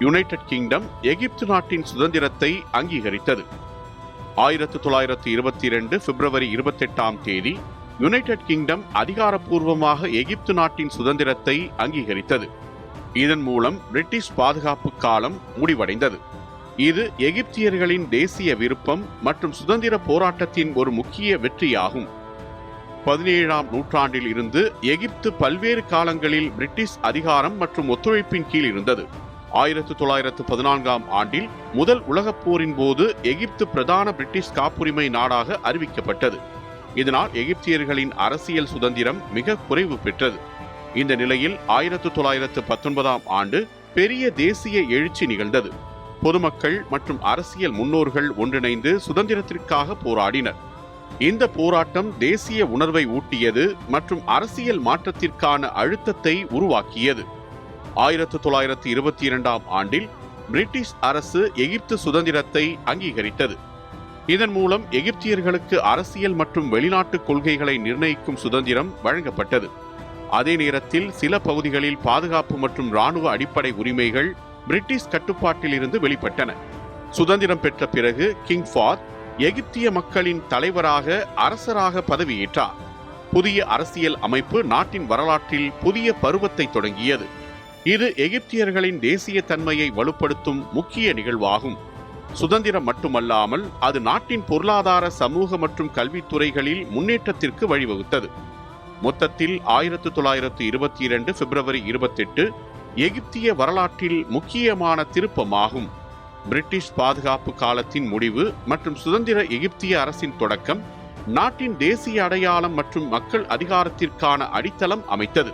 United kingdom எகிப்து நாட்டின் சுதந்திரத்தை அங்கீகரித்தது. 1922 பிப்ரவரி 28 United kingdom அதிகாரப்பூர்வமாக எகிப்து நாட்டின் சுதந்திரத்தை அங்கீகரித்தது. இதன் மூலம் பிரிட்டிஷ் பாதுகாப்பு காலம் முடிவடைந்தது. இது எகிப்தியர்களின் தேசிய விருப்பம் மற்றும் சுதந்திர போராட்டத்தின் ஒரு முக்கிய வெற்றியாகும். 17ஆம் நூற்றாண்டில் இருந்து எகிப்து பல்வேறு காலங்களில் பிரிட்டிஷ் அதிகாரம் மற்றும் ஒத்துழைப்பின் கீழ் இருந்தது. 1914ஆம் ஆண்டில் முதல் உலகப் போரின் போது எகிப்து பிரதான பிரிட்டிஷ் காப்புரிமை நாடாக அறிவிக்கப்பட்டது. இதனால் எகிப்தியர்களின் அரசியல் சுதந்திரம் மிக குறைவு பெற்றது. இந்த நிலையில் 1919ஆம் ஆண்டு பெரிய தேசிய எழுச்சி நிகழ்ந்தது. பொதுமக்கள் மற்றும் அரசியல் முன்னோர்கள் ஒன்றிணைந்து சுதந்திரத்திற்காக போராடினர். இந்த போராட்டம் தேசிய உணர்வை ஊட்டியது மற்றும் அரசியல் மாற்றத்திற்கான அழுத்தத்தை உருவாக்கியது. 1922ஆம் ஆண்டில் பிரிட்டிஷ் அரசு எகிப்து சுதந்திரத்தை அங்கீகரித்தது. இதன் மூலம் எகிப்தியர்களுக்கு அரசியல் மற்றும் வெளிநாட்டு கொள்கைகளை நிர்ணயிக்கும் சுதந்திரம் வழங்கப்பட்டது. அதே நேரத்தில் சில பகுதிகளில் பாதுகாப்பு மற்றும் இராணுவ அடிப்படை உரிமைகள் பிரிட்டிஷ் கட்டுப்பாட்டில் இருந்து வெளிப்பட்டன. சுதந்திரம் பெற்ற பிறகு கிங் ஃபாத் எகிப்திய மக்களின் தலைவராக அரசராக பதவியேற்றார். புதிய அரசியல் அமைப்பு நாட்டின் வரலாற்றில் புதிய பருவத்தை தொடங்கியது. இது எகிப்தியர்களின் தேசிய தன்மையை வலுப்படுத்தும் முக்கிய நிகழ்வாகும். சுதந்திரம் மட்டுமல்லாமல் அது நாட்டின் பொருளாதார, சமூக மற்றும் கல்வித்துறைகளில் முன்னேற்றத்திற்கு வழிவகுத்தது. மொத்தத்தில் 1922 பிப்ரவரி 28 எகிப்திய வரலாற்றில் முக்கியமான திருப்பமாகும். பிரிட்டிஷ் பாதுகாப்பு காலத்தின் முடிவு மற்றும் சுதந்திர எகிப்திய அரசின் தொடக்கம் நாட்டின் தேசிய அடையாளம் மற்றும் மக்கள் அதிகாரத்திற்கான அடித்தளம் அமைத்தது.